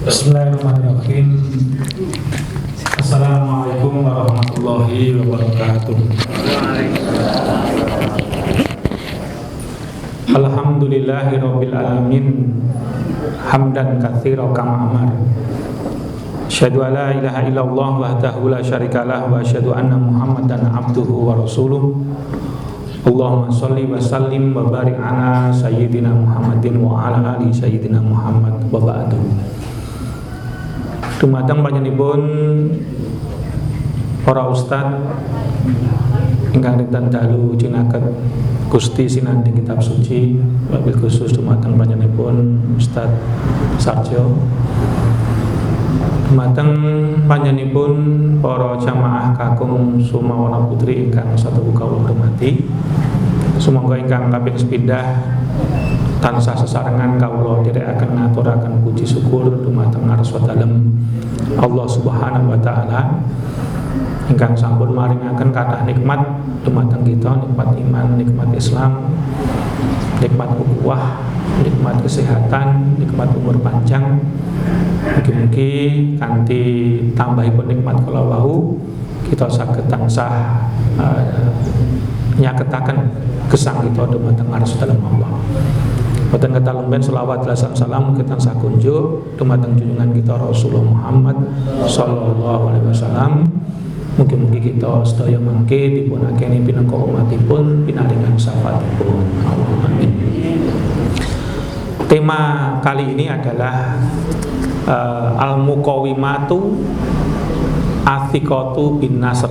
Bismillahirrahmanirrahim. Assalamualaikum warahmatullahi wabarakatuh. Alhamdulillahirabbil alamin. Hamdan katsiran kama amar. Asyhadu an la ilaha illallah wahdahu la syarikalah wa asyhadu anna Muhammadan abduhu wa rasuluh. Allahumma sholli wa sallim wa barik ala sayyidina Muhammadin wa ala ali sayyidina Muhammad wa ba'du. Dumateng panjenenganipun para ustad ingkang dinten dalu jinaket Gusti sinanding kitab suci, wabil khusus dumateng panjenenganipun Ustaz Sarjo, dumateng panjenenganipun para jamaah kakung Sumawana Putri ingkang satu kawula hormati. Sumangga ingkang kaping sepindah tansah sesarengan kawula dherekaken ngaturaken puji syukur dumateng ngarsa dalem Allah Subhanahu wa taala ingkang sampun maringaken kathah nikmat dumateng kita, nikmat iman, nikmat Islam, nikmat ukhuwah, nikmat kesehatan, nikmat umur panjang. Mugi-mugi kanthi tambahipun nikmat kala wau kita saged tansah nyaketaken gesang kita dumateng ngarsa dalem Allah. Boten ketalumben selawat dan salam kita tansah kunjuk dumateng junjungan kita Rasulullah Muhammad sallallahu alaihi wasallam. Mugi-mugi kita sedaya mangke dipunakeni pinangka umatipun pinaringan syafaatipun. Allahumma amin. Tema kali ini adalah al-muqawimatu athiqatu bin nasr.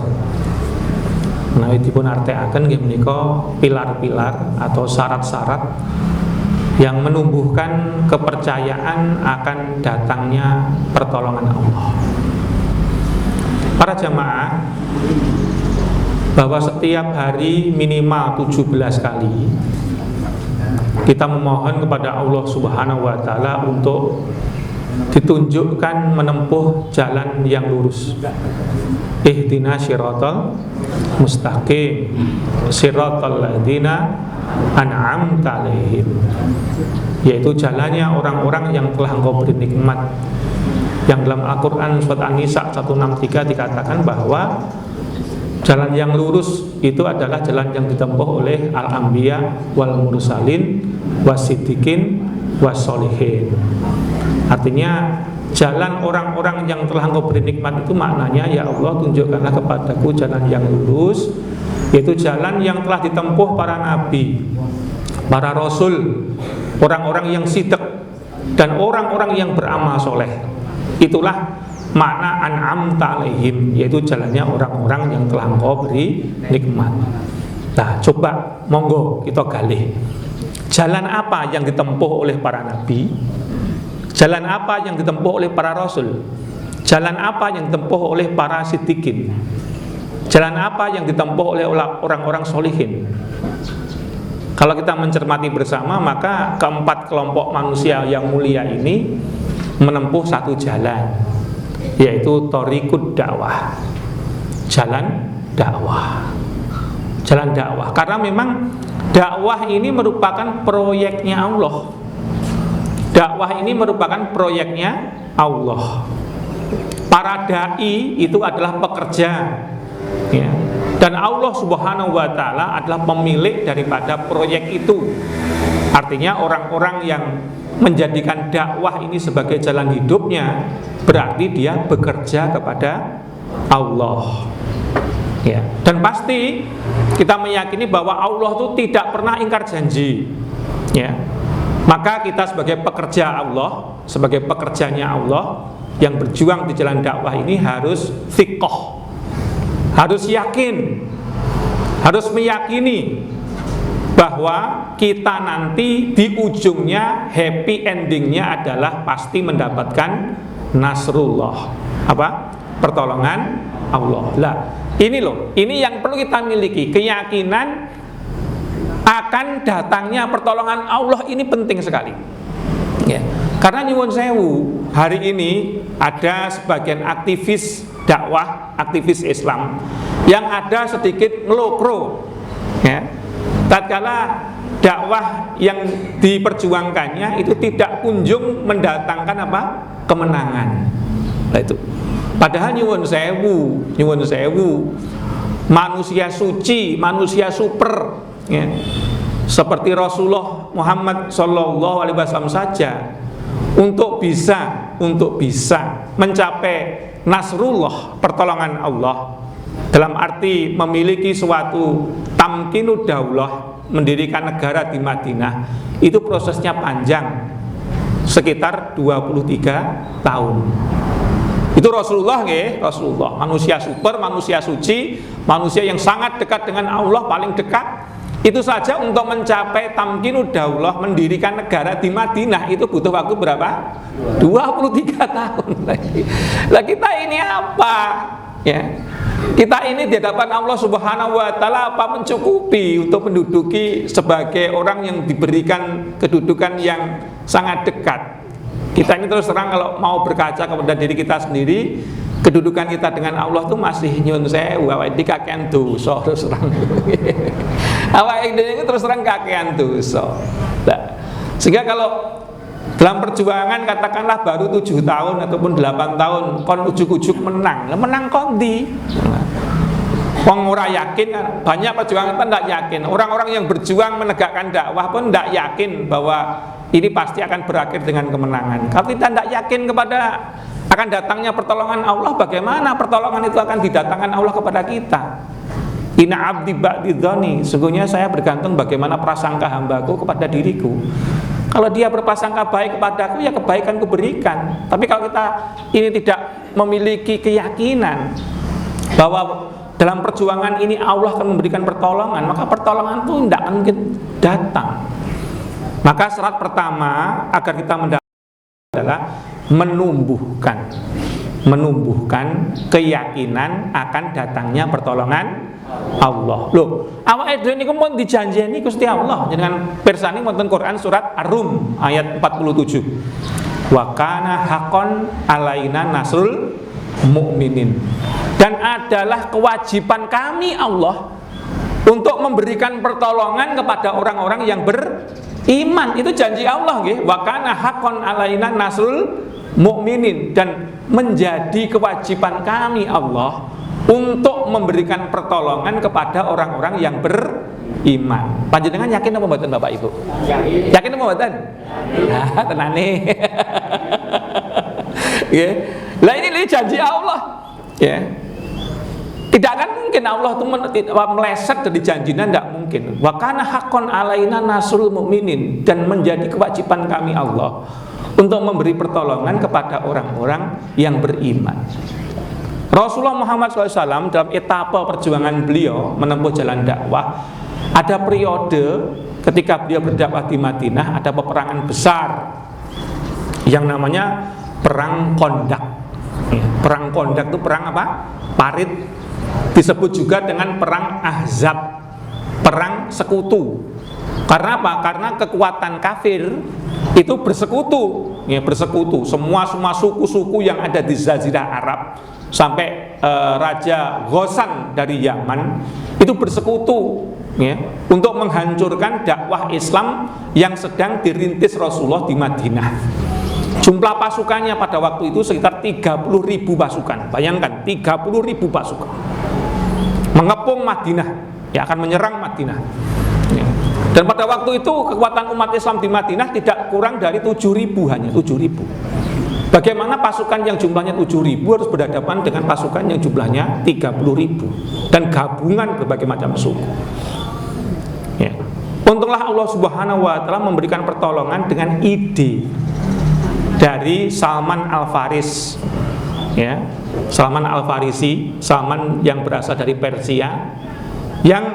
Menawi dipun artikaken nggih menika pilar-pilar atau syarat-syarat yang menumbuhkan kepercayaan akan datangnya pertolongan Allah. Para jamaah, bahwa setiap hari minimal 17 kali kita memohon kepada Allah Subhanahu wa taala untuk ditunjukkan menempuh jalan yang lurus. Ihdinas siratal mustaqim, siratal ladzina an'amta 'alaihim, yaitu jalannya orang-orang yang telah Engkau beri nikmat. Yang dalam Al-Quran surat An-Nisa 163 dikatakan bahwa jalan yang lurus itu adalah jalan yang ditempuh oleh al-anbiya wal mursalin wasiddiqin wassolihin. Artinya jalan orang-orang yang telah Engkau beri nikmat itu maknanya, ya Allah, tunjukkanlah kepadaku jalan yang lurus, yaitu jalan yang telah ditempuh para nabi, para rasul, orang-orang yang sidq, dan orang-orang yang beramal soleh. Itulah makna an'amta 'alaihim, yaitu jalannya orang-orang yang telah Engkau beri nikmat. Nah, coba monggo kita galih. Jalan apa yang ditempuh oleh para nabi? Jalan apa yang ditempuh oleh para rasul? Jalan apa yang ditempuh oleh para siddiqin? Jalan apa yang ditempuh oleh orang-orang solihin? Kalau kita mencermati bersama, maka keempat kelompok manusia yang mulia ini menempuh satu jalan, yaitu thoriqud dakwah, jalan dakwah. Jalan dakwah, karena memang dakwah ini merupakan proyeknya Allah. Dakwah ini merupakan proyeknya Allah. Para dai itu adalah pekerja, ya. Dan Allah Subhanahu wa taala adalah pemilik daripada proyek itu. Artinya orang-orang yang menjadikan dakwah ini sebagai jalan hidupnya, berarti dia bekerja kepada Allah, ya. Dan pasti kita meyakini bahwa Allah itu tidak pernah ingkar janji, ya. Maka kita sebagai pekerja Allah, sebagai pekerjanya Allah yang berjuang di jalan dakwah ini harus thiqah, harus yakin, harus meyakini bahwa kita nanti di ujungnya happy endingnya adalah pasti mendapatkan nasrullah, apa? Pertolongan Allah. Lah, ini loh, ini yang perlu kita miliki, keyakinan akan datangnya pertolongan Allah ini penting sekali. Ya. Karena nyuwun sewu, hari ini ada sebagian aktivis dakwah, aktivis Islam yang ada sedikit ngelokro, ya. Tatkala dakwah yang diperjuangkannya itu tidak kunjung mendatangkan apa? Kemenangan. Nah, itu. Padahal nyuwun sewu, manusia suci, manusia super, ya. Seperti Rasulullah Muhammad SAW saja untuk bisa mencapai nasrullah, pertolongan Allah, dalam arti memiliki suatu tamkinud daulah, mendirikan negara di Madinah, itu prosesnya panjang, sekitar 23 tahun. Itu Rasulullah, Rasulullah, manusia super, manusia suci, manusia yang sangat dekat dengan Allah, paling dekat. Itu saja untuk mencapai tamkinud daulah, mendirikan negara di Madinah, itu butuh waktu berapa? 23 tahun lagi. Lah kita ini apa? Ya. Kita ini di hadapan Allah Subhanahu wa taala apa mencukupi untuk menduduki sebagai orang yang diberikan kedudukan yang sangat dekat. Kita ini terus terang kalau mau berkaca kepada diri kita sendiri, kedudukan kita dengan Allah tuh masih nyun sewu, awake iki kakean dosa terus terang. Awake dhewe terus terang kakean dosa. Nah, sehingga kalau dalam perjuangan katakanlah baru 7 tahun ataupun 8 tahun kon ujuk-ujuk menang. Menang kondi. Wong ora yakin, banyak perjuangan kan tidak yakin. Orang-orang yang berjuang menegakkan dakwah pun tidak yakin bahwa ini pasti akan berakhir dengan kemenangan. Kalau kita tidak yakin kepada akan datangnya pertolongan Allah, bagaimana pertolongan itu akan didatangkan Allah kepada kita? Inna abdi ba'di dhani, sesungguhnya saya bergantung bagaimana prasangka hambaku kepada diriku. Kalau dia berprasangka baik kepadaku, ya kebaikan kuberikan. Tapi kalau kita ini tidak memiliki keyakinan bahwa dalam perjuangan ini Allah akan memberikan pertolongan, maka pertolongan itu tidak akan mungkin datang. Maka syarat pertama agar kita mendapatkan adalah menumbuhkan keyakinan akan datangnya pertolongan Allah. Loh, awake dhewe niku pun dijanjeni Gusti Allah dengan pirsani wonten Quran surat Ar-Rum ayat 47. Wa kana haqqan alaina nasrul mu'minin. Dan adalah kewajiban kami Allah untuk memberikan pertolongan kepada orang-orang yang beriman. Itu janji Allah nggih. Wa kana haqqan alaina nasrul mu'minin, dan menjadi kewajiban kami Allah untuk memberikan pertolongan kepada orang-orang yang beriman. Panjenengan yakin apa mboten Bapak Ibu? Yakin apa mboten? Nah, tenane. Ya. Lah ini janji Allah. Ya. Tidak akan mungkin Allah itu meleset dari janjinya, tidak mungkin. Wa kana haqqan alaina nasrul mu'minin, dan menjadi kewajiban kami Allah untuk memberi pertolongan kepada orang-orang yang beriman. Rasulullah Muhammad SAW dalam etapa perjuangan beliau menempuh jalan dakwah, ada periode ketika beliau berdakwah di Madinah, ada peperangan besar yang namanya Perang Kondak. Perang Kondak itu perang apa? Parit. Disebut juga dengan Perang Ahzab, perang sekutu. Karena apa? Karena kekuatan kafir itu bersekutu, ya, bersekutu. Semua suku-suku yang ada di Jazirah Arab sampai Raja Ghassan dari Yaman itu bersekutu, ya, untuk menghancurkan dakwah Islam yang sedang dirintis Rasulullah di Madinah. Jumlah pasukannya pada waktu itu sekitar 30.000 pasukan. Bayangkan 30.000 pasukan mengepung Madinah, ya, akan menyerang Madinah. Ya. Dan pada waktu itu kekuatan umat Islam di Madinah tidak kurang dari 7.000, hanya 7.000. Bagaimana pasukan yang jumlahnya 7.000 harus berhadapan dengan pasukan yang jumlahnya 30.000 dan gabungan berbagai macam suku. Ya. Untunglah Allah Subhanahu wa taala memberikan pertolongan dengan ide dari Salman Al-Faris, ya, Salman Al-Farisi, Salman yang berasal dari Persia, yang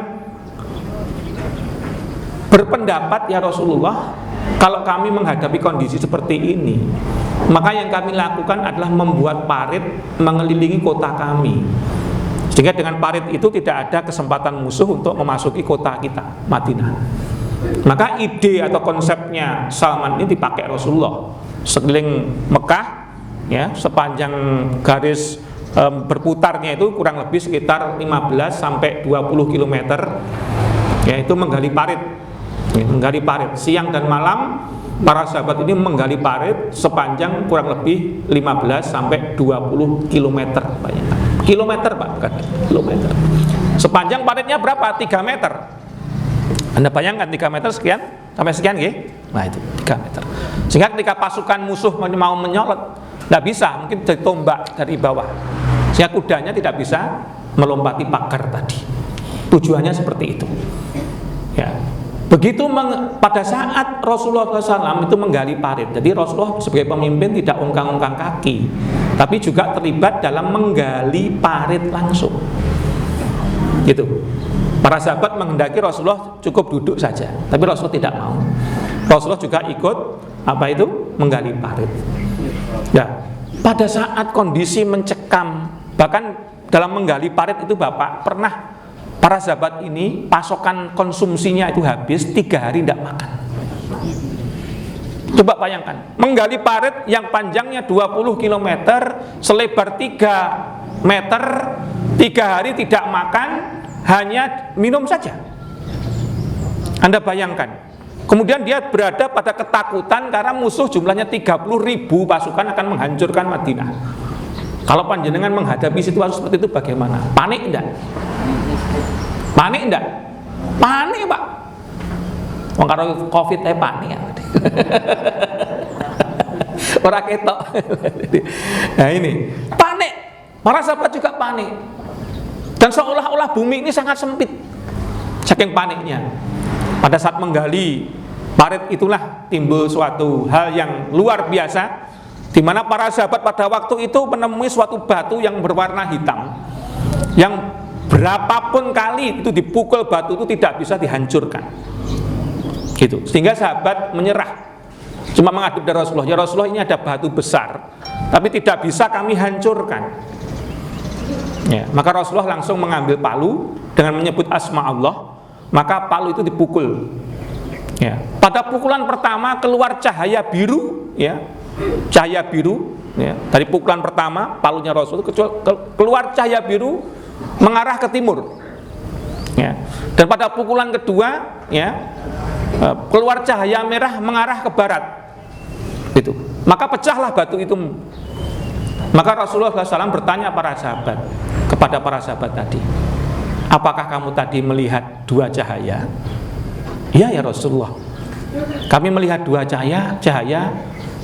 berpendapat, ya Rasulullah, kalau kami menghadapi kondisi seperti ini, maka yang kami lakukan adalah membuat parit mengelilingi kota kami, sehingga dengan parit itu tidak ada kesempatan musuh untuk memasuki kota kita, Madinah. Maka ide atau konsepnya Salman ini dipakai Rasulullah. Sekeliling Mekah ya, sepanjang garis berputarnya itu kurang lebih sekitar 15 sampai 20 km ya, itu menggali parit. Ya, menggali parit siang dan malam. Para sahabat ini menggali parit sepanjang kurang lebih 15 sampai 20 km. Kilometer Pak, bukan kilometer. Sepanjang paritnya berapa? 3 meter. Anda bayangkan 3 meter sekian sampai sekian nggih? Nah itu 3 meter. Sehingga ketika pasukan musuh mau menyolot, tidak bisa, mungkin dari tombak dari bawah. Sehingga kudanya tidak bisa melompati pagar tadi. Tujuannya seperti itu. Ya. Begitu pada saat Rasulullah SAW itu menggali parit. Jadi Rasulullah sebagai pemimpin tidak ongkang-ongkang kaki, tapi juga terlibat dalam menggali parit langsung. Gitu. Para sahabat menghendaki Rasulullah cukup duduk saja, tapi Rasulullah tidak mau. Rasulullah juga ikut menggali parit. Ya. Pada saat kondisi mencekam, bahkan dalam menggali parit itu Bapak pernah para sahabat ini pasokan konsumsinya itu habis 3 hari tidak makan. Coba bayangkan, menggali parit yang panjangnya 20 km, selebar 3 meter, 3 hari tidak makan, hanya minum saja. Anda bayangkan. Kemudian dia berada pada ketakutan karena musuh jumlahnya 30.000 pasukan akan menghancurkan Madinah. Kalau panjenengan menghadapi situasi seperti itu bagaimana? Panik enggak? Panik enggak? Panik Pak. Wong karo Covid panik ya. Ora ketok. Nah ini, panik. Para sahabat juga panik. Dan seolah-olah bumi ini sangat sempit. Saking paniknya. Pada saat menggali parit itulah timbul suatu hal yang luar biasa, di mana para sahabat pada waktu itu menemui suatu batu yang berwarna hitam, yang berapapun kali itu dipukul batu itu tidak bisa dihancurkan. Gitu. Sehingga sahabat menyerah, cuma menghadap dari Rasulullah, ya Rasulullah ini ada batu besar, tapi tidak bisa kami hancurkan. Ya, maka Rasulullah langsung mengambil palu dengan menyebut asma Allah, maka palu itu dipukul. Ya. Pada pukulan pertama keluar cahaya biru, ya, cahaya biru. Ya. Dari pukulan pertama palunya Rasul keluar cahaya biru mengarah ke timur. Ya. Dan pada pukulan kedua, ya, keluar cahaya merah mengarah ke barat. Itu. Maka pecahlah batu itu. Maka Rasulullah SAW bertanya kepada para sahabat tadi, apakah kamu tadi melihat 2 cahaya? Iya ya Rasulullah, kami melihat 2 cahaya,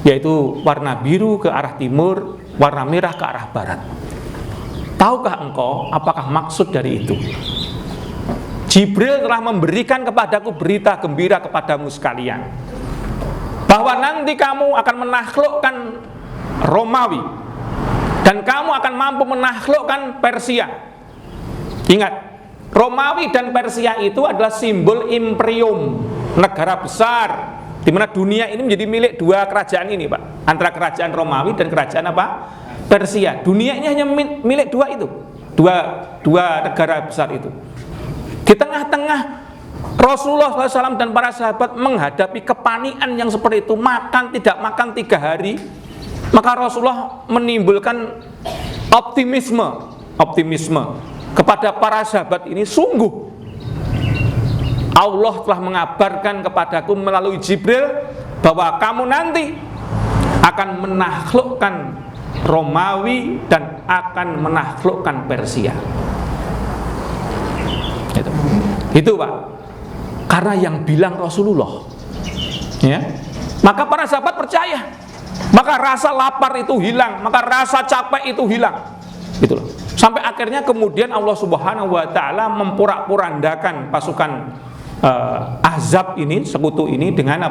yaitu warna biru ke arah timur, warna merah ke arah barat. Tahukah engkau apakah maksud dari itu? Jibril telah memberikan kepadaku berita gembira kepadamu sekalian, bahwa nanti kamu akan menaklukkan Romawi, dan kamu akan mampu menaklukkan Persia. Ingat, Romawi dan Persia itu adalah simbol imperium, negara besar, di mana dunia ini menjadi milik 2 kerajaan ini Pak, antara kerajaan Romawi dan kerajaan Persia. Dunia ini hanya milik 2 itu, dua negara besar itu. Di tengah-tengah Rasulullah SAW dan para sahabat menghadapi kepanikan yang seperti itu, tidak makan 3 hari, maka Rasulullah menimbulkan optimisme kepada para sahabat ini. Sungguh Allah telah mengabarkan kepadaku melalui Jibril bahwa kamu nanti akan menaklukkan Romawi dan akan menaklukkan Persia. Itu Pak, karena yang bilang Rasulullah, ya. Maka para sahabat percaya, maka rasa lapar itu hilang, maka rasa capek itu hilang. Gitu loh. Sampai akhirnya kemudian Allah Subhanahu wa taala memporak-porandakan pasukan Ahzab ini, sekutu ini dengan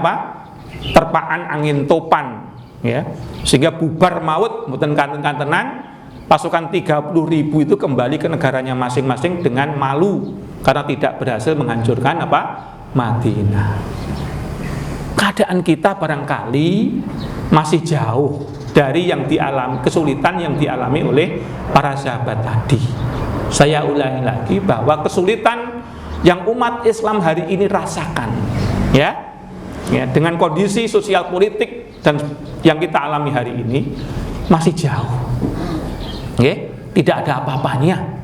terpaan angin topan, ya. Sehingga bubar maut, mboten kanten-kantenan, pasukan 30.000 itu kembali ke negaranya masing-masing dengan malu karena tidak berhasil menghancurkan Madinah. Keadaan kita barangkali masih jauh dari yang dialami, kesulitan yang dialami oleh para sahabat tadi. Saya ulangi lagi bahwa kesulitan yang umat Islam hari ini rasakan Ya, dengan kondisi sosial politik dan yang kita alami hari ini masih jauh. Tidak ada apa-apanya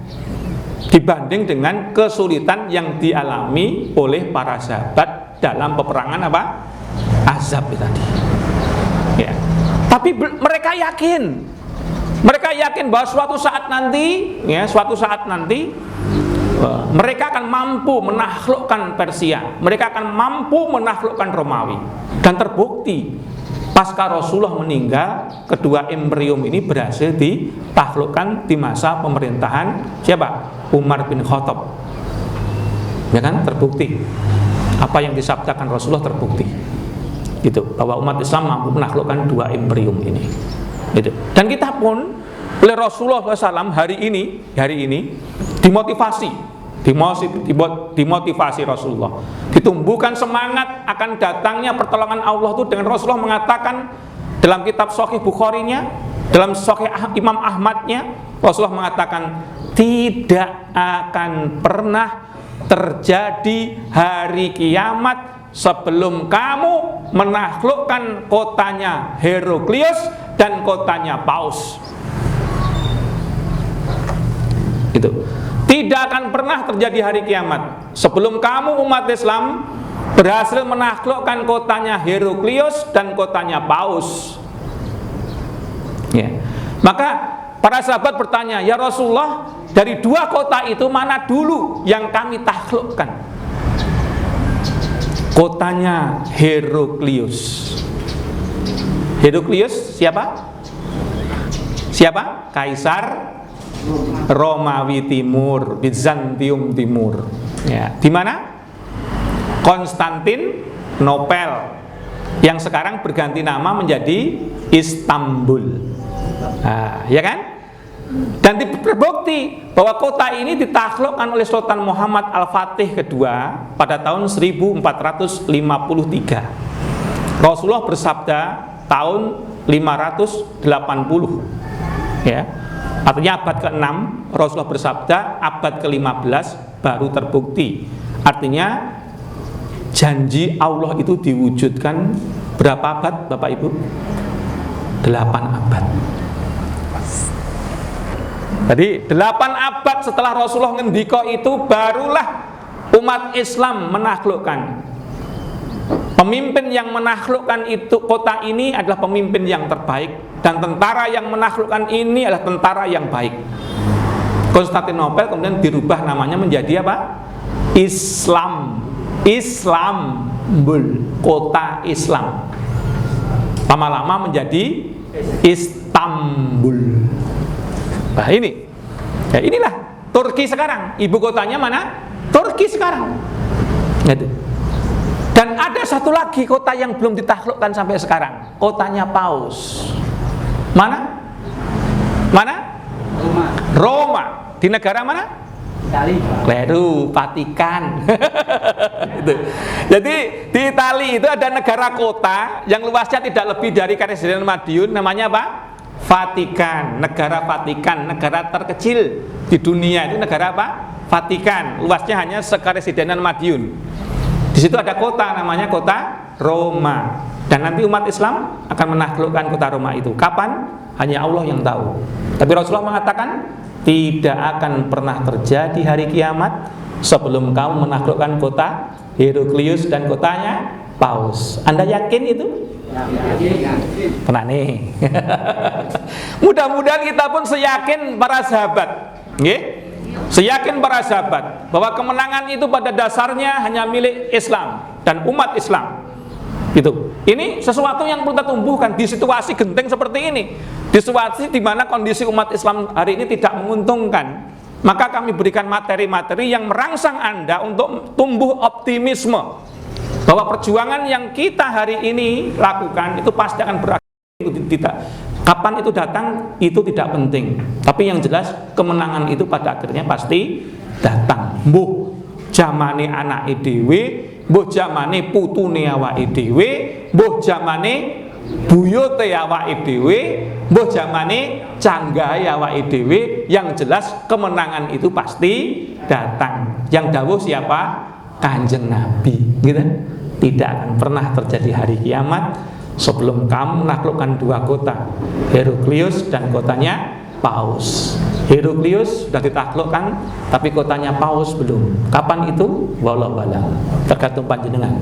dibanding dengan kesulitan yang dialami oleh para sahabat dalam peperangan apa? Ahzab tadi. Ya. Tapi mereka yakin bahwa suatu saat nanti mereka akan mampu menaklukkan Persia, mereka akan mampu menaklukkan Romawi. Dan terbukti pasca Rasulullah meninggal, kedua imperium ini berhasil ditaklukkan di masa pemerintahan siapa? Umar bin Khattab. Ya kan, terbukti. Apa yang disabdakan Rasulullah terbukti. Gitu, bahwa umat Islam mampu menaklukkan dua imperium ini. Gitu. Dan kita pun oleh Rasulullah SAW hari ini dimotivasi Rasulullah, ditumbuhkan semangat akan datangnya pertolongan Allah itu dengan Rasulullah mengatakan dalam kitab Sahih Bukhari-nya, dalam Sahih Imam Ahmad-nya, Rasulullah mengatakan tidak akan pernah terjadi hari kiamat sebelum kamu menaklukkan kotanya Heraklius dan kotanya Paus. Itu tidak akan pernah terjadi hari kiamat sebelum kamu umat Islam berhasil menaklukkan kotanya Heraklius dan kotanya Paus. Ya. Maka para sahabat bertanya, ya Rasulullah, dari dua kota itu mana dulu yang kami taklukkan? Kotanya Heraklius. Heraklius siapa? Siapa? Kaisar Romawi Timur, Bizantium Timur. Ya, di mana? Konstantinopel, yang sekarang berganti nama menjadi Istanbul. Nah, ya kan? Dan terbukti bahwa kota ini ditaklukkan oleh Sultan Muhammad Al-Fatih kedua pada tahun 1453. Rasulullah bersabda tahun 580. Ya. Artinya abad ke-6 Rasulullah bersabda, abad ke-15 baru terbukti. Artinya janji Allah itu diwujudkan berapa abad Bapak Ibu? 8 abad. Jadi 8 abad setelah Rasulullah ngendika itu barulah umat Islam menaklukkan. Pemimpin yang menaklukkan itu kota ini adalah pemimpin yang terbaik, dan tentara yang menaklukkan ini adalah tentara yang baik. Konstantinopel kemudian dirubah namanya menjadi apa? Istanbul, kota Islam. Lama-lama menjadi Istanbul. Nah ini, ya inilah Turki sekarang. Ibu kotanya mana? Turki sekarang. Gitu. Dan ada satu lagi kota yang belum ditaklukkan sampai sekarang, kotanya Paus. Mana? Mana? Roma. Di negara mana? Kleru, Vatikan. Gitu. Jadi di Italia itu ada negara kota yang luasnya tidak lebih dari Karesiden Madiun, namanya apa? Vatikan. Negara Vatikan, negara terkecil di dunia itu negara apa? Vatikan. Luasnya hanya sekaresidenan Madiun. Di situ ada kota namanya kota Roma. Dan nanti umat Islam akan menaklukkan kota Roma itu. Kapan? Hanya Allah yang tahu. Tapi Rasulullah mengatakan tidak akan pernah terjadi hari kiamat sebelum kamu menaklukkan kota Heraklius dan kotanya Paus. Anda yakin itu? Pernah nih. Mudah-mudahan kita pun seyakin para sahabat, nggih? Seyakin para sahabat bahwa kemenangan itu pada dasarnya hanya milik Islam dan umat Islam. Gitu. Ini sesuatu yang perlu kita tumbuhkan di situasi genting seperti ini. Di situasi di mana kondisi umat Islam hari ini tidak menguntungkan, maka kami berikan materi-materi yang merangsang Anda untuk tumbuh optimisme bahwa perjuangan yang kita hari ini lakukan itu pasti akan berakhir. Kapan itu datang itu tidak penting, tapi yang jelas kemenangan itu pada akhirnya pasti datang. Mbuh jamane anake dhewe, mbuh jamane putune awake dhewe, mbuh jamane buyute awake dhewe, mbuh jamane canggahe awake dhewe, yang jelas kemenangan itu pasti datang. Yang dawuh siapa? Kanjeng Nabi, gitu. tidak akan pernah terjadi hari kiamat sebelum kamu menaklukkan dua kota, Heraklius dan kotanya Paus. Heraklius sudah ditaklukkan, tapi kotanya Paus belum. Kapan itu? Wallahu a'lam. Tergantung panjenengan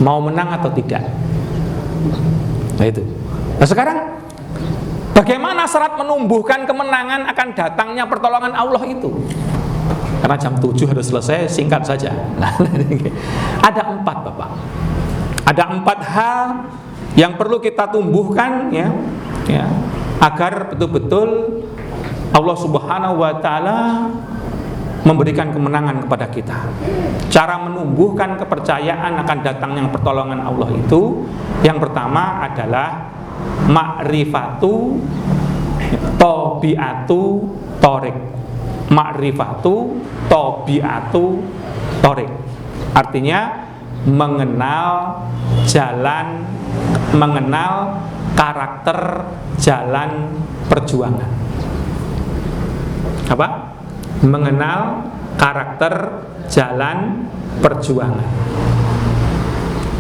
mau menang atau tidak. Nah itu. Nah sekarang bagaimana syarat menumbuhkan kemenangan akan datangnya pertolongan Allah itu? Karena jam 7 harus selesai, singkat saja. Nah, ada 4 Bapak. Ada 4 hal yang perlu kita tumbuhkan ya, agar betul-betul Allah Subhanahu wa taala memberikan kemenangan kepada kita. Cara menumbuhkan kepercayaan akan datangnya pertolongan Allah itu, yang pertama adalah ma'rifatu tabiatu torik. Ma'rifatu tabiatu torik, artinya mengenal jalan, mengenal karakter jalan perjuangan. Apa? Mengenal karakter jalan perjuangan.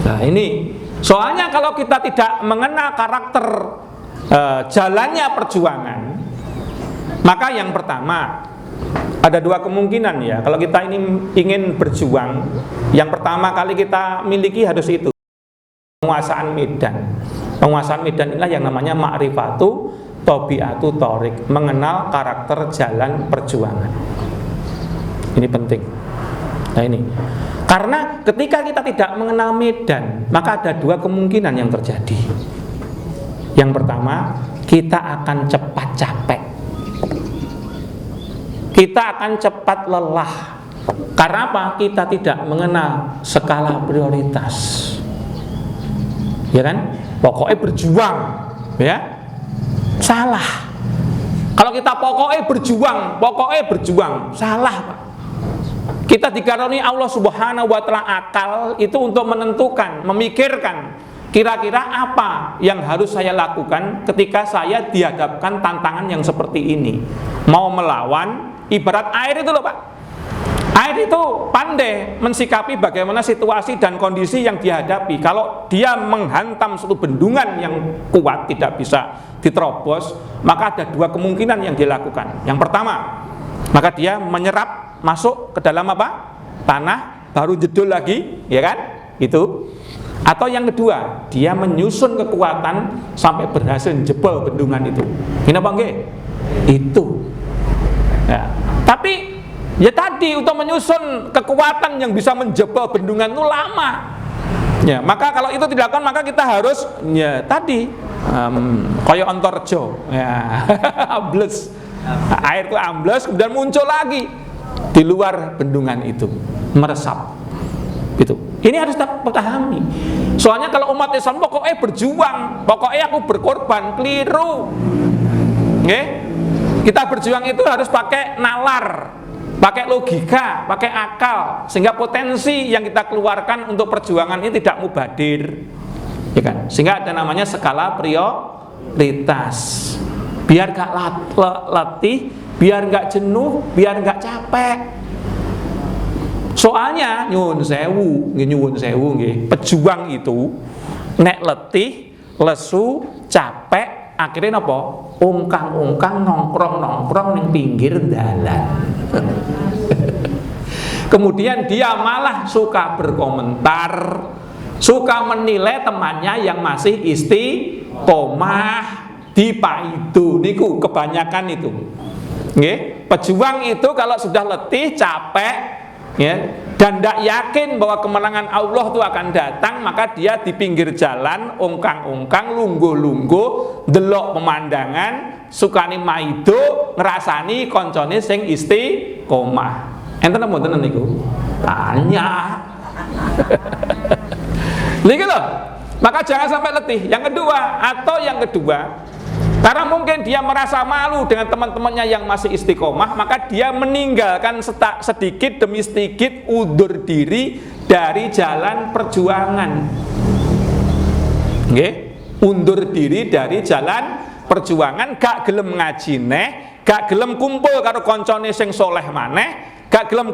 Nah ini soalnya kalau kita tidak mengenal karakter jalannya perjuangan, maka yang pertama ada 2 kemungkinan ya. Kalau kita ini ingin berjuang, yang pertama kali kita miliki harus itu, penguasaan medan. Penguasaan medan inilah yang namanya ma'rifatu tabiatu torik, mengenal karakter jalan perjuangan. Ini penting. Nah ini, karena ketika kita tidak mengenal medan, maka ada 2 kemungkinan yang terjadi. Yang pertama, kita akan cepat capek, kita akan cepat lelah. Karena apa? Kita tidak mengenal skala prioritas, ya kan? Pokoknya berjuang, ya. Salah. Kalau kita pokoknya berjuang, salah Pak. Kita dikaruniai Allah Subhanahu wa taala akal itu untuk menentukan, memikirkan kira-kira apa yang harus saya lakukan ketika saya dihadapkan tantangan yang seperti ini. Mau melawan, ibarat air itu loh Pak. Air itu pandai mensikapi bagaimana situasi dan kondisi yang dihadapi. Kalau dia menghantam suatu bendungan yang kuat, tidak bisa diterobos, maka ada 2 kemungkinan yang dia lakukan. Yang pertama, maka dia menyerap masuk ke dalam apa? Tanah, baru jedul lagi, ya kan? Itu. Atau yang kedua, dia menyusun kekuatan sampai berhasil jebol bendungan itu. Kenapa nggih? Itu. Ya. Tapi ya tadi untuk menyusun kekuatan yang bisa menjebol bendungan itu lama. Ya, maka kalau itu tidak dilakukan, maka kita harus ya tadi koyo ontorjo, ya, ambles. Air itu ambles, kemudian muncul lagi di luar bendungan itu, meresap. Itu. Ini harus kita pahami. Soalnya kalau umat Islam pokoknya berjuang, pokoknya aku berkorban, keliru. Nggih? Kita berjuang itu harus pakai nalar, pakai logika, pakai akal, sehingga potensi yang kita keluarkan untuk perjuangan ini tidak mubadir, ya kan? Sehingga ada namanya skala prioritas. Biar gak letih, biar gak jenuh, biar gak capek. Soalnya nyuwun sewu nggih, pejuang itu nek letih, lesu, capek, akhirnya napa? Ungkang-ungkang nongkrong ning pinggir dalan. Kemudian dia malah suka berkomentar, suka menilai temannya yang masih istiqomah di paido niku kebanyakan itu. Nggih, pejuang itu kalau sudah letih, capek, ya, dan tidak yakin bahwa kemenangan Allah itu akan datang, maka dia di pinggir jalan ungkang-ungkang, lungguh-lungguh, delok pemandangan, sukani maido, ngrasani koncone sing istiqomah. Enten mboten niku? Tanya. Niki lho. Maka jangan sampai letih. Yang kedua, karena mungkin dia merasa malu dengan teman-temannya yang masih istiqomah, maka dia meninggalkan sedikit demi sedikit, undur diri dari jalan perjuangan. Nggih, undur diri dari jalan perjuangan, gak gelem ngaji neh, gak gelem kumpul karo koncone sing soleh maneh, gak gelem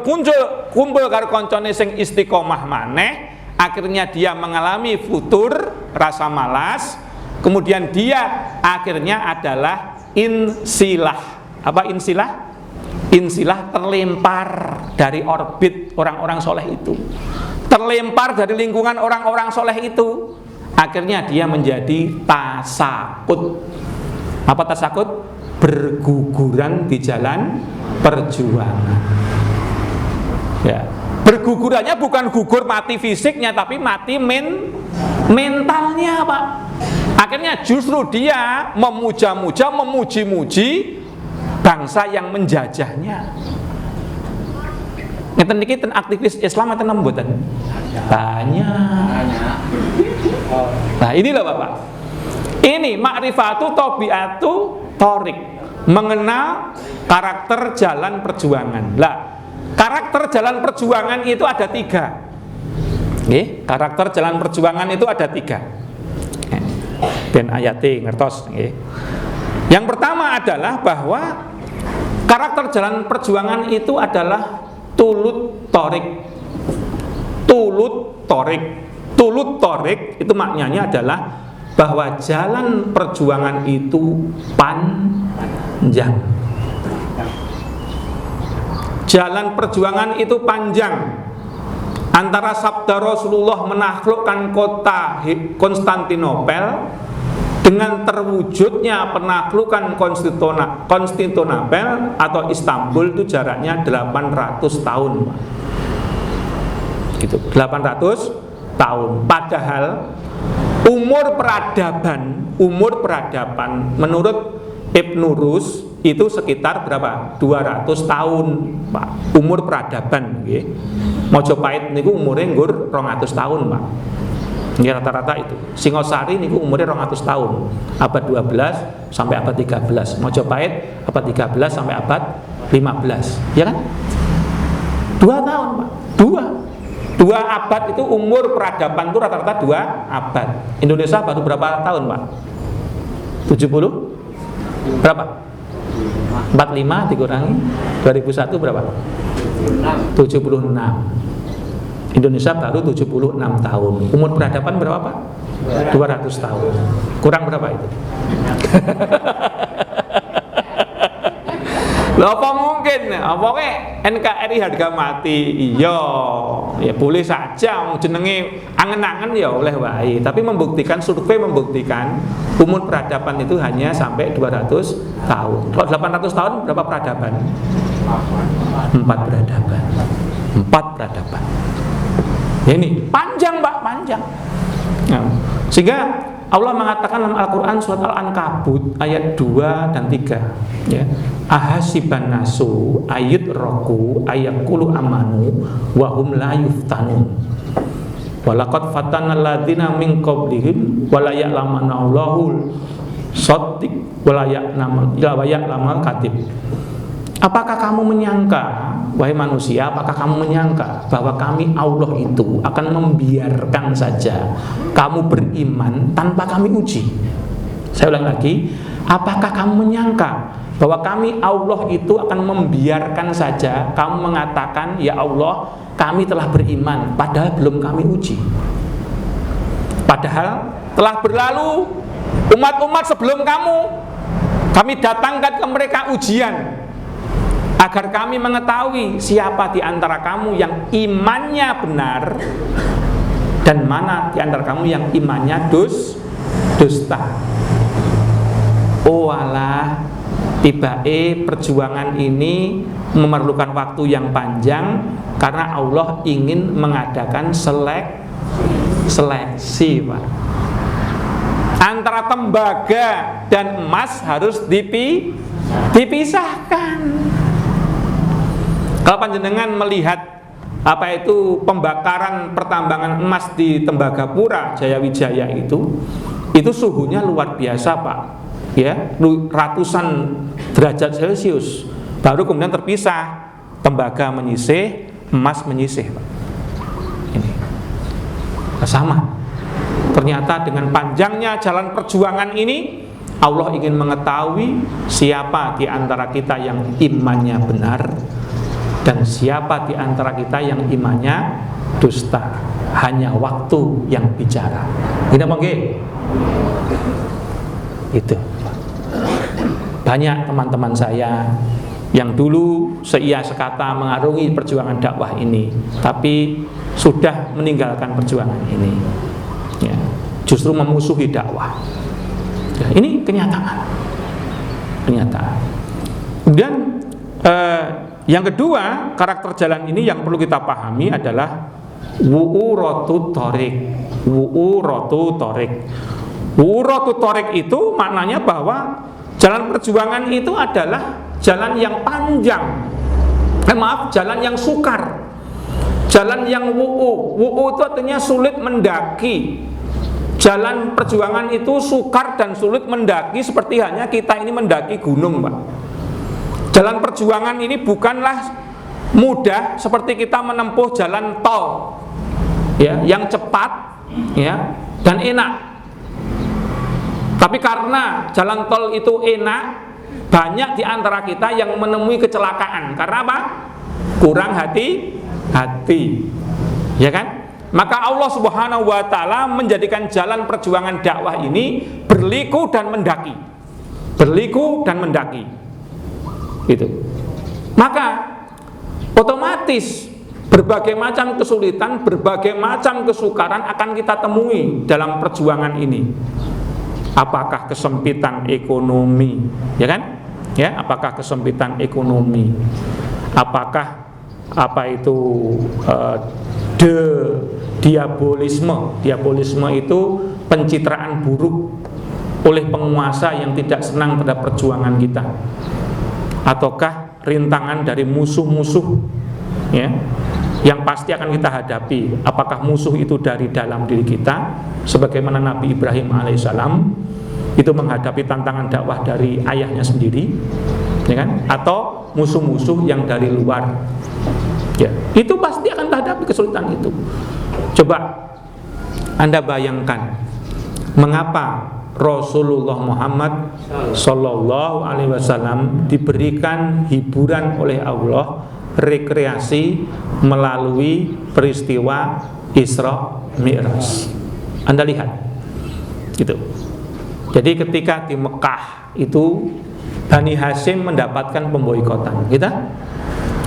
kumpul karo koncone sing istiqomah maneh, akhirnya dia mengalami futur, rasa malas, kemudian dia akhirnya adalah insilah. Apa insilah? Insilah terlempar dari orbit orang-orang soleh itu, terlempar dari lingkungan orang-orang soleh itu, akhirnya dia menjadi tasakut. Apa tasakut? Berguguran di jalan perjuangan. Ya, bergugurannya bukan gugur mati fisiknya, tapi mati mentalnya, Pak. Akhirnya justru dia memuja-muja, memuji-muji bangsa yang menjajahnya. Ngeten niki ten aktivis Islam enten mboten? Banyak. Nah, ini loh Bapak. Ini ma'rifatu tabiatu thorik, mengenal karakter jalan perjuangan. Lah, karakter jalan perjuangan itu ada 3. Nggih, karakter jalan perjuangan itu ada 3. Ben ayate ngertos nggih. Yang pertama adalah bahwa karakter jalan perjuangan itu adalah tulut torik. Tulut torik. Tulut torik itu maknanya adalah bahwa jalan perjuangan itu panjang. Jalan perjuangan itu panjang. Antara sabda Rasulullah menaklukkan kota Konstantinopel dengan terwujudnya penaklukan Konstantinopel atau Istanbul itu jaraknya 800 tahun, Pak. Gitu, 800 tahun. Padahal umur peradaban menurut Ibnu Rus itu sekitar berapa? 200 tahun, Pak. Umur peradaban nggih. Mojopahit niku umure nggur 200 tahun, Pak. Ya, rata-rata itu. Singosari niku umurnya 200 tahun, abad 12 sampai abad 13. Mojopahit abad 13 sampai abad 15, ya kan? 2 tahun, Pak. 2 abad itu umur peradaban itu rata-rata 2 abad. Indonesia baru berapa tahun, Pak? 70? Berapa? 45 dikurangi 2001 berapa? 76. Indonesia baru 76 tahun. Umur peradaban berapa, Pak? 200 tahun. Kurang berapa itu? Loh, apa mungkin? Apa NKRI harga mati? Iya, ya boleh saja. Jenenge angen-angen ya oleh wae. Tapi survei membuktikan umur peradaban itu hanya sampai 200 tahun. Kalau 800 tahun berapa peradaban? 4 peradaban. 4 peradaban. Ya ini panjang, Pak, panjang. Nah, sehingga Allah mengatakan dalam Al-Quran surat Al-Ankabut ayat 2 dan 3, ya. Ahasiban nasu ayut roku ayakulu amanu wahum la yuftanun. Walaqad fatana alladzina min qablihim wala ya'lamanna Allahul shadiq wala ya'lamal kadhib. Apakah kamu menyangka, wahai manusia, apakah kamu menyangka bahwa kami Allah itu akan membiarkan saja kamu beriman tanpa kami uji? Saya ulang lagi, apakah kamu menyangka bahwa kami Allah itu akan membiarkan saja kamu mengatakan, ya Allah, kami telah beriman, padahal belum kami uji? Padahal telah berlalu umat-umat sebelum kamu, kami datangkan ke mereka ujian agar kami mengetahui siapa di antara kamu yang imannya benar dan mana di antara kamu yang imannya dusta. Oh alah, tibae perjuangan ini memerlukan waktu yang panjang karena Allah ingin mengadakan seleksi, Pak. Antara tembaga dan emas harus dipisahkan. Kalau panjenengan melihat apa itu pembakaran pertambangan emas di Tembagapura Jayawijaya itu suhunya luar biasa, Pak. Ya, ratusan derajat Celcius. Baru kemudian terpisah, tembaga menyisih, emas menyisih, Pak. Ini sama. Ternyata dengan panjangnya jalan perjuangan ini, Allah ingin mengetahui siapa di antara kita yang imannya benar Dan siapa di antara kita yang imannya dusta? Hanya waktu yang bicara. Gini apa nggih? Itu. Banyak teman-teman saya yang dulu seia sekata mengarungi perjuangan dakwah ini, tapi sudah meninggalkan perjuangan ini, ya, justru memusuhi dakwah. Ya, ini kenyataan. Kemudian yang kedua, karakter jalan ini yang perlu kita pahami adalah wu'uratu thoriq. Wu'uratu thoriq itu maknanya bahwa jalan perjuangan itu adalah jalan yang panjang. Jalan yang sukar. Jalan yang wu'u itu artinya sulit mendaki. Jalan perjuangan itu sukar dan sulit mendaki, seperti hanya kita ini mendaki gunung, Pak. Jalan perjuangan ini bukanlah mudah seperti kita menempuh jalan tol, ya, yang cepat, ya, dan enak. Tapi karena jalan tol itu enak, banyak di antara kita yang menemui kecelakaan. Karena apa? Kurang hati-hati, ya kan? Maka Allah Subhanahu wa ta'ala menjadikan jalan perjuangan dakwah ini berliku dan mendaki. Berliku dan mendaki. Gitu. Maka otomatis berbagai macam kesulitan, berbagai macam kesukaran akan kita temui dalam perjuangan ini. Apakah kesempitan ekonomi, ya kan? Ya, apakah kesempitan ekonomi? Apakah diabolisme? Diabolisme itu pencitraan buruk oleh penguasa yang tidak senang terhadap perjuangan kita. Ataukah rintangan dari musuh-musuh, ya, yang pasti akan kita hadapi? Apakah musuh itu dari dalam diri kita, sebagaimana Nabi Ibrahim alaihissalam itu menghadapi tantangan dakwah dari ayahnya sendiri, ya kan? Atau musuh-musuh yang dari luar, ya, itu pasti akan hadapi kesulitan itu. Coba Anda bayangkan, mengapa Rasulullah Muhammad Sallallahu Alaihi Wasallam diberikan hiburan oleh Allah, rekreasi melalui peristiwa Isra Mi'raj. Anda lihat, gitu. Jadi ketika di Mekah itu Bani Hashim mendapatkan pemboikotan, gitu,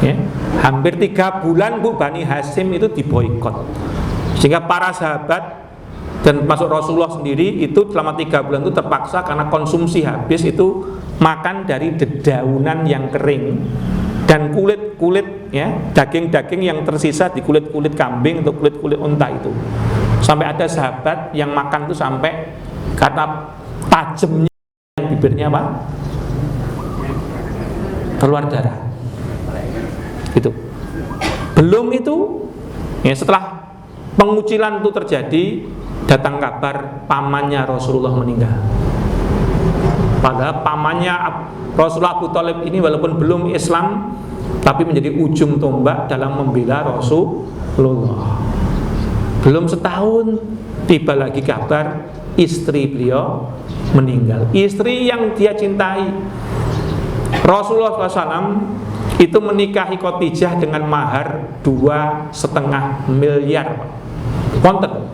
ya. Hampir 3 bulan Bani Hashim itu diboikot, sehingga para sahabat dan masuk Rasulullah sendiri itu selama 3 bulan itu terpaksa karena konsumsi habis itu makan dari dedaunan yang kering dan kulit-kulit, ya, daging-daging yang tersisa di kulit-kulit kambing atau kulit-kulit unta itu. Sampai ada sahabat yang makan itu sampai karena tajamnya bibirnya apa? Keluar darah. Itu. Belum itu, ya, setelah pengucilan itu terjadi, datang kabar pamannya Rasulullah meninggal. Padahal pamannya Rasulullah Abu Thalib ini walaupun belum Islam, tapi menjadi ujung tombak dalam membela Rasulullah. Belum setahun tiba lagi kabar istri beliau meninggal. Istri yang dia cintai. Rasulullah SAW itu menikahi Khadijah dengan mahar 2,5 miliar. Konten.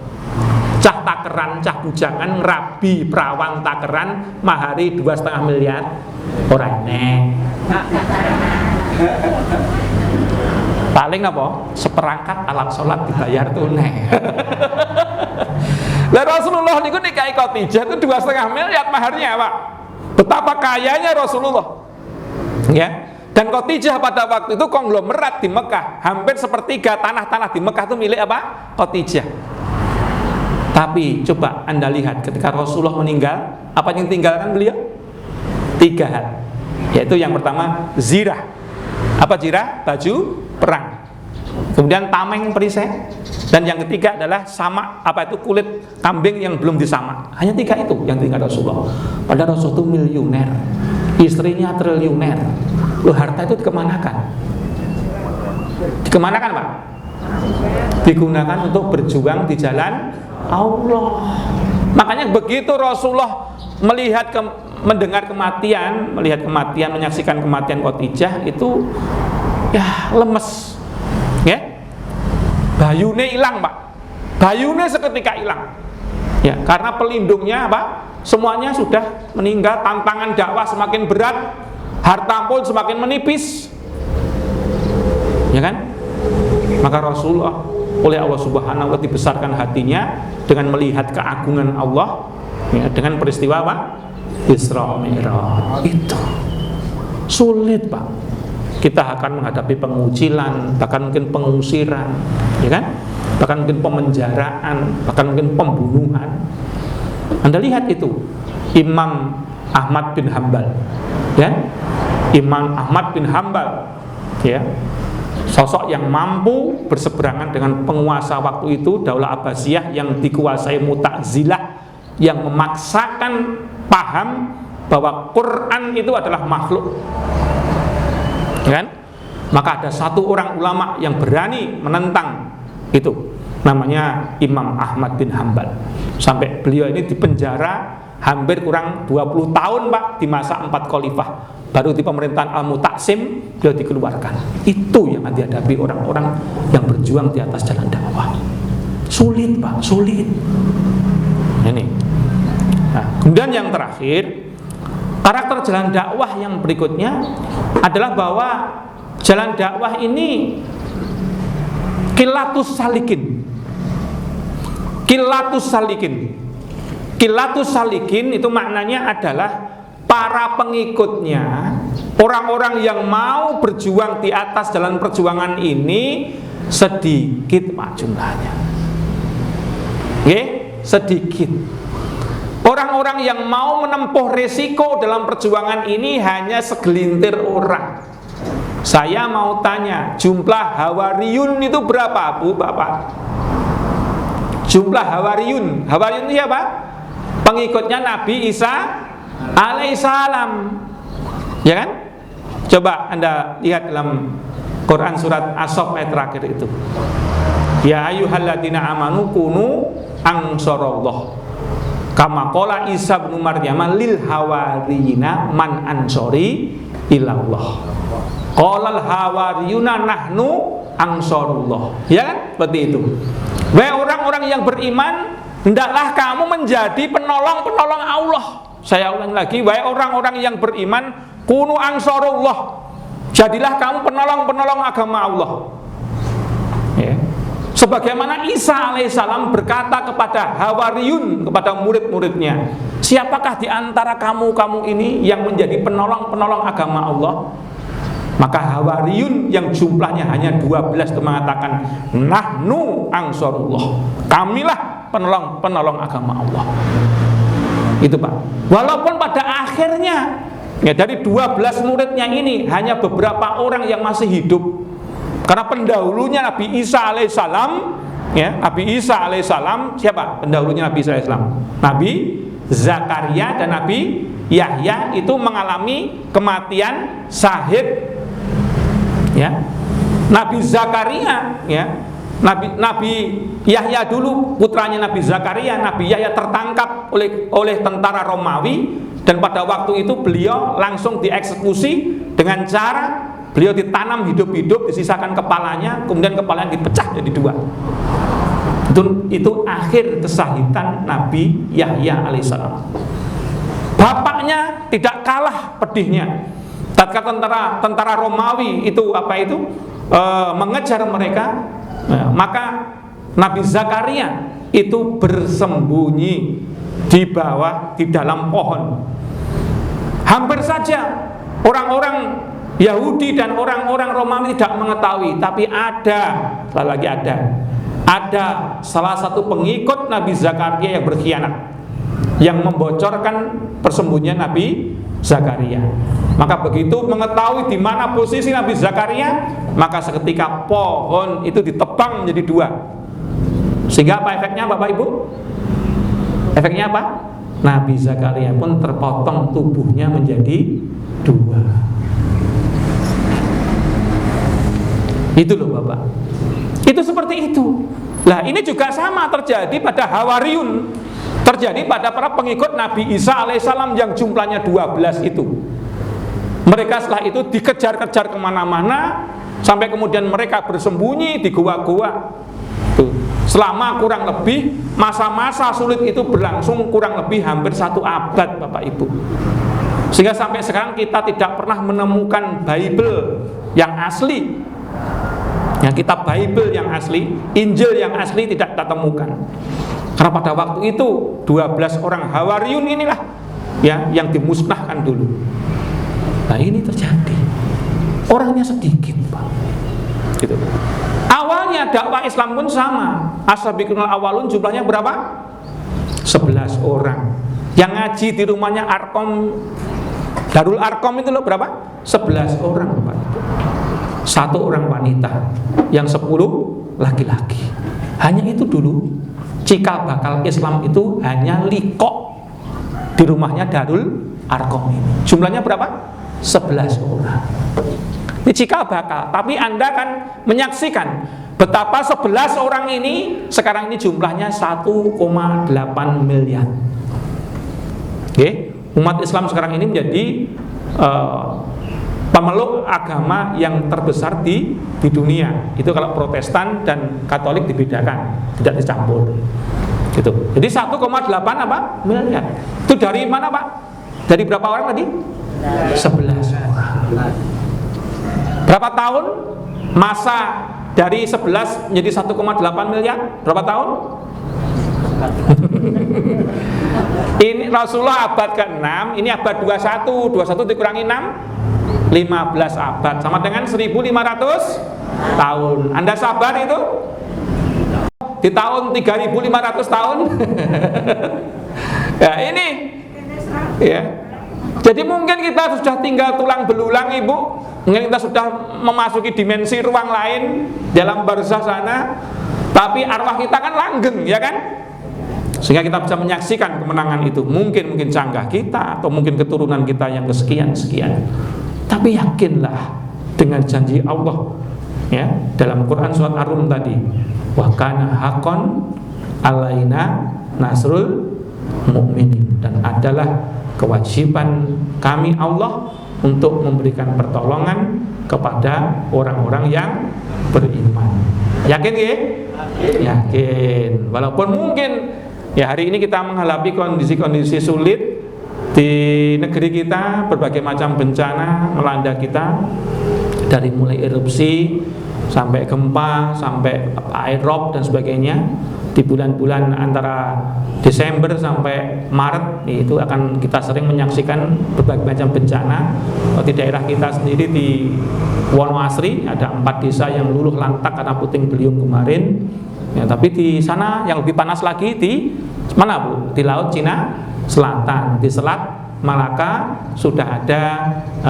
Cah takeran, cah bujangan, rabi perawan takeran, mahari 2,5 miliar. Ora enek. Paling apa? Seperangkat alat sholat dibayar tunai. Lah Rasulullah niku nikahi Khadijah itu 2,5 miliar maharnya, Pak. Betapa kayanya Rasulullah. Ya. Dan Khadijah pada waktu itu konglomerat di Mekah. Hampir sepertiga tanah-tanah di Mekah itu milik apa? Khadijah. Tapi coba Anda lihat ketika Rasulullah meninggal, apa yang tinggalkan beliau? 3 hal. Yaitu yang pertama zirah. Apa zirah? Baju perang. Kemudian tameng perisai. Dan yang ketiga adalah sama, apa itu, kulit kambing yang belum disamak. Hanya 3 itu yang tinggal Rasulullah. Padahal Rasulullah itu miliuner, istrinya triliuner. Loh, harta itu dikemanakan? Dikemanakan, Pak? Digunakan untuk berjuang di jalan Allah. Makanya begitu Rasulullah mendengar kematian, menyaksikan kematian Khadijah, itu ya lemes, ya, bayune hilang Pak, bayune seketika hilang, ya, karena pelindungnya apa? Semuanya sudah meninggal, tantangan dakwah semakin berat, harta pun semakin menipis, ya kan? Maka Rasulullah oleh Allah Subhanahu wa Ta'ala dibesarkan hatinya dengan melihat keagungan Allah, ya, dengan peristiwa apa? Isra Mi'raj. Itu sulit Pak. Kita akan menghadapi pengucilan, bahkan mungkin pengusiran, ya kan? Bahkan mungkin pemenjaraan, bahkan mungkin pembunuhan. Anda lihat itu Imam Ahmad bin Hambal, ya, Imam Ahmad bin Hambal, ya, sosok yang mampu berseberangan dengan penguasa waktu itu, Daulah Abbasiyah yang dikuasai Mu'tazilah, yang memaksakan paham bahwa Quran itu adalah makhluk, kan? Maka ada satu orang ulama yang berani menentang itu, namanya Imam Ahmad bin Hambal. Sampai beliau ini dipenjara hampir kurang 20 tahun Pak, di masa 4 khalifah. Baru di pemerintahan Al-Mu'tasim beliau dikeluarkan. Itu yang dihadapi orang-orang yang berjuang di atas jalan dakwah. Sulit Pak, sulit. Ini. Nah, kemudian yang terakhir, karakter jalan dakwah yang berikutnya adalah bahwa jalan dakwah ini kilatus salikin. Kilatus salikin. Kilatus salikin itu maknanya adalah para pengikutnya, orang-orang yang mau berjuang di atas jalan perjuangan ini sedikit Pak jumlahnya. Oke, sedikit. Orang-orang yang mau menempuh resiko dalam perjuangan ini hanya segelintir orang. Saya mau tanya, jumlah Hawariyun itu berapa Bu, Bapak? Jumlah Hawariyun. Hawariyun itu siapa? Pengikutnya Nabi Isa alaihissalam, ya kan? Coba Anda lihat dalam Quran surat As-Saff ayat terakhir itu. Ya ayyuhalladzina amanu kunu ansarallah. Kama qala Isa bin Maryam lil hawariyina man ansori ilallah. Qalal hawariyuna nahnu ansarullah. Ya kan? Seperti itu. Wahai orang-orang yang beriman, hendaklah kamu menjadi penolong-penolong Allah. Saya ulang lagi, wahai orang-orang yang beriman, kunu ansarullah. Jadilah kamu penolong-penolong agama Allah. Ya. Sebagaimana Isa alaihissalam berkata kepada Hawariyun, kepada murid-muridnya, siapakah di antara kamu ini yang menjadi penolong-penolong agama Allah? Maka Hawariyun yang jumlahnya hanya 12 itu mengatakan, nahnu ansarullah, kamilah penolong-penolong agama Allah. Itu Pak. Walaupun pada akhirnya, ya, dari 12 muridnya ini hanya beberapa orang yang masih hidup. Karena pendahulunya Nabi Isa alaihissalam, ya, Nabi Isa alaihissalam, siapa pendahulunya Nabi Isa alaihissalam? Nabi Zakaria dan Nabi Yahya itu mengalami kematian syahid. Ya. Nabi Zakaria, ya, Nabi Yahya dulu putranya Nabi Zakaria, Nabi Yahya tertangkap oleh tentara Romawi, dan pada waktu itu beliau langsung dieksekusi dengan cara beliau ditanam hidup-hidup, disisakan kepalanya, kemudian kepalanya dipecah jadi 2. Itu akhir kesahitan Nabi Yahya alaihissalam. Bapaknya tidak kalah pedihnya. Tatkala tentara Romawi itu mengejar mereka, maka Nabi Zakaria itu bersembunyi di dalam pohon. Hampir saja orang-orang Yahudi dan orang-orang Romawi tidak mengetahui, tapi ada salah satu pengikut Nabi Zakaria yang berkhianat, yang membocorkan persembunyian Nabi Zakaria. Maka begitu mengetahui di mana posisi Nabi Zakaria, maka seketika pohon itu ditebang menjadi 2. Sehingga apa efeknya Bapak Ibu? Efeknya apa? Nabi Zakaria pun terpotong tubuhnya menjadi 2. Itu loh Bapak. Itu seperti itu. Nah, ini juga sama terjadi pada Hawariyun, terjadi pada para pengikut Nabi Isa alaihissalam yang jumlahnya 12 itu. Mereka setelah itu dikejar-kejar kemana-mana, sampai kemudian mereka bersembunyi di gua-gua. Tuh. Selama kurang lebih masa-masa sulit itu berlangsung kurang lebih hampir 1 abad, Bapak Ibu. Sehingga sampai sekarang kita tidak pernah menemukan Bible yang asli. Ya, kitab Bible yang asli, Injil yang asli tidak kita temukan. Karena pada waktu itu 12 orang Hawariyun inilah ya yang dimusnahkan dulu. Nah, ini terjadi. Orangnya sedikit, Pak. Gitu. Awalnya dakwah Islam pun sama. As-sabiqunal awalun jumlahnya berapa? 11 orang. Yang ngaji di rumahnya Arkom, Darul Arkom itu loh berapa? 11 orang, Bapak. 1 orang wanita, yang 10 laki-laki. Hanya itu dulu. Cikal bakal Islam itu hanya Liko di rumahnya Darul Arkom ini. Jumlahnya berapa? 11 orang. Ini cikal bakal. Tapi Anda kan menyaksikan betapa 11 orang ini sekarang ini jumlahnya 1,8 miliar. Oke, umat Islam sekarang ini menjadi pemeluk agama yang terbesar di dunia. Itu kalau Protestan dan Katolik dibedakan, tidak dicampur. Gitu. Jadi 1,8 apa? Miliar. Itu dari mana, Pak? Dari berapa orang tadi? 11 orang. Berapa tahun masa dari 11 menjadi 1,8 miliar? Berapa tahun? Ini Rasulullah abad ke-6, ini abad 21. 21 dikurangi 6, 15 abad, sama dengan 1500 tahun. Anda sabar itu? Di tahun 3500 tahun. Ya ini ya. Jadi mungkin kita sudah tinggal tulang belulang, Ibu. Mungkin kita sudah memasuki dimensi ruang lain dalam barzah sana. Tapi arwah kita kan langgeng, ya kan? Sehingga kita bisa menyaksikan kemenangan itu. Mungkin canggah kita, atau mungkin keturunan kita yang kesekian-sekian. Tapi yakinlah dengan janji Allah ya dalam Quran surat Ar-Rum tadi, wa kana haqqan alaina nasrul mu'minin, dan adalah kewajiban kami Allah untuk memberikan pertolongan kepada orang-orang yang beriman. Yakin ya? Yakin. Walaupun mungkin ya hari ini kita menghadapi kondisi-kondisi sulit di negeri kita, berbagai macam bencana melanda kita, dari mulai erupsi sampai gempa, sampai air rob dan sebagainya. Di bulan-bulan antara Desember sampai Maret itu akan kita sering menyaksikan berbagai macam bencana. Di daerah kita sendiri di Wonoasri ada 4 desa yang luluh lantak karena puting beliung kemarin. Ya, tapi di sana yang lebih panas lagi di mana, Bu? Di Laut Cina Selatan, di Selat Malaka sudah ada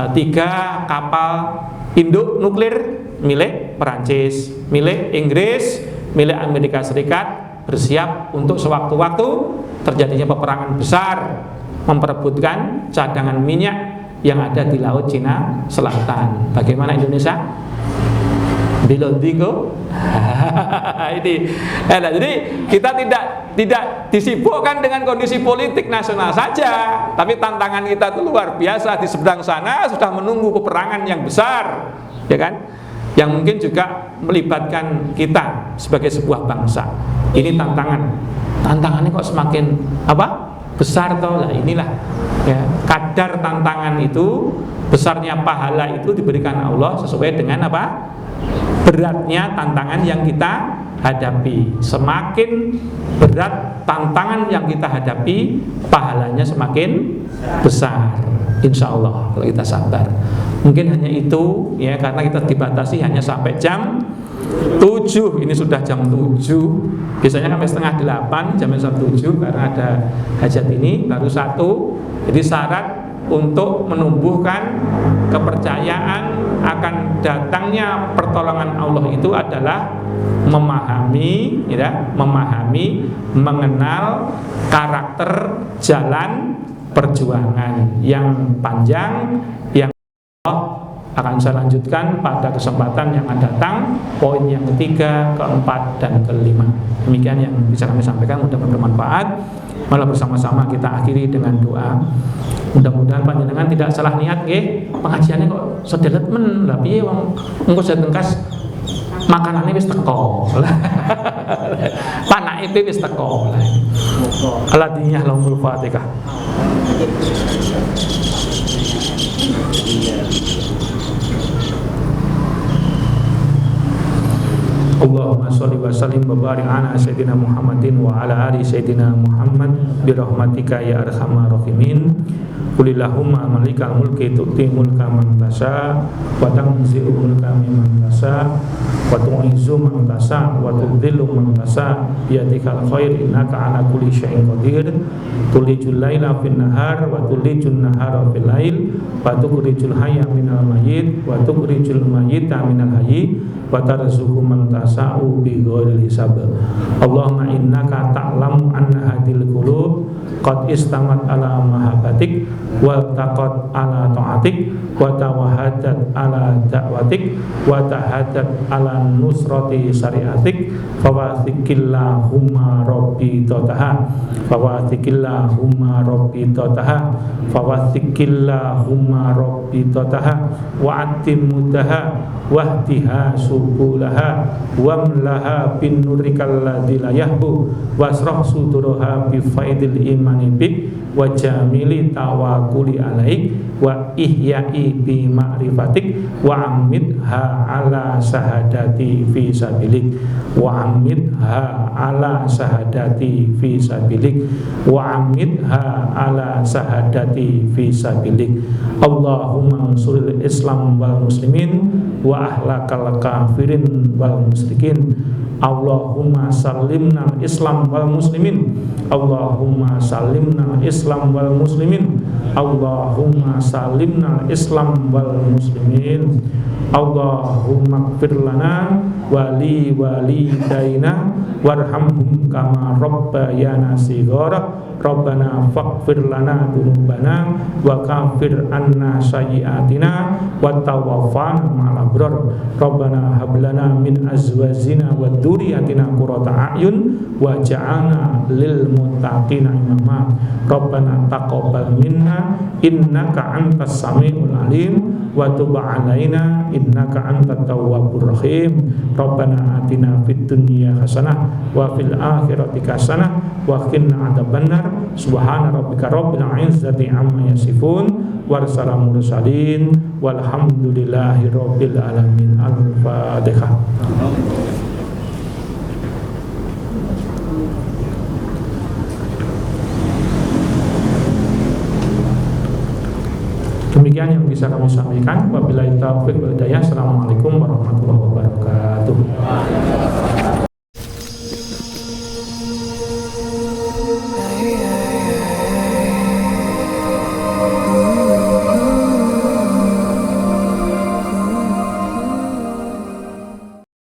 3 kapal induk nuklir milik Perancis, milik Inggris, milik Amerika Serikat, bersiap untuk sewaktu-waktu terjadinya peperangan besar memperebutkan cadangan minyak yang ada di Laut Cina Selatan. Bagaimana Indonesia? Belum bingung. Ini. Jadi kita tidak disibukkan dengan kondisi politik nasional saja, tapi tantangan kita itu luar biasa. Di seberang sana sudah menunggu peperangan yang besar, ya kan? Yang mungkin juga melibatkan kita sebagai sebuah bangsa. Ini tantangannya kok semakin besar toh. Lah inilah ya, kadar tantangan itu, besarnya pahala itu diberikan Allah sesuai dengan beratnya tantangan yang kita hadapi. Semakin berat tantangan yang kita hadapi, pahalanya semakin besar, insya Allah kalau kita sabar. Mungkin hanya itu ya, karena kita dibatasi hanya sampai jam 7. Ini sudah jam 7. Biasanya sampai setengah 8, jam 7 karena ada hajat ini baru 1. Jadi syarat untuk menumbuhkan kepercayaan akan datangnya pertolongan Allah itu adalah memahami, mengenal karakter jalan perjuangan yang panjang yang akan saya lanjutkan pada kesempatan yang akan datang, poin yang ketiga, keempat, dan kelima. Demikian yang bisa kami sampaikan, mudah bermanfaat. Malah bersama-sama kita akhiri dengan doa. Mudah-mudahan panjenengan tidak salah niat nggih. Pengajiannya kok sedelet men, lha piye wong engko setengkas makanannya wis teko. Panake wis teko. Aladiyah laumul Fatihah. Allahumma sholli wa sallim wa barik ala sayyidina Muhammadin wa ala ali sayyidina Muhammad bi rahmatika ya arhamar rahimin. Qulillahumma malikal mulki tu'ti mulka man tasha wa tanzi'u mulka mimman tasha wa tu'izzu man tasha wa tudhillu man tasha bi yadikal khair innaka ala kulli syai'in qadir. Tulijul laila fin nahar wa tulijun nahara fil lail wa tukhrijul hayya minal mayyit wa tukhrijul mayyita minal hayy wa tarzuqu man tasa'u bi ghairi hisab. Allahumma innaka ta'lamu anna hadil qulub qad istamat ala mahabbatik wa taqat ala ta'atik wa tawahadat ala da'watik wa tahadat ala nusrati syariatik fawathikillahumma rabbi totaha fawathikillahumma rabbi totaha fawathikillahumma rabbi totaha wa atimmudaha wahdiha subulaha wamlaha bin nurikal ladzi la yahbu wasrah suduraha bi faidil imani bik wa jamili tawakkuli alaik wa ihya'i bi ma'rifatik wa amidha ala sahadati fi sabilik wa amidha ala sahadati fi sabilik wa amidha ala sahadati fi sabilik. Allahumma ansuril Islam wal muslimin wa ahlakal kafirin wal musyrikin. Allahumma salimna Islam wal muslimin. Allahumma salimna Islam wal muslimin. Allahumma salimna Islam wal muslimin. Allahumma ighfir lana wali walidaina warhamhum kama rabbayana shighara. Rabbana faghfir lana dzunubana wa kaffir anna sayyi'atina wa tawaffana ma'al abrar. Rabbana hab lana min azwajina wa dzurriyyatina qurrata a'yun waj'alna lil muttaqina imama. Rabbana taqabbal minna innaka antas samiul alim wa tub 'alaina innaka antat tawwabur rahim. Rabbana atina fid dunya hasanah wa fil akhirati hasanah wa qina adzabannar. Subhana rabbika rabbil izzati amma yasifun wassalamu mursalin walhamdulillahi rabbil alamin. Al-Fatihah. Demikian yang bisa kami sampaikan. Wabillahi taufiq wal hidayah. Assalamualaikum warahmatullahi wabarakatuh.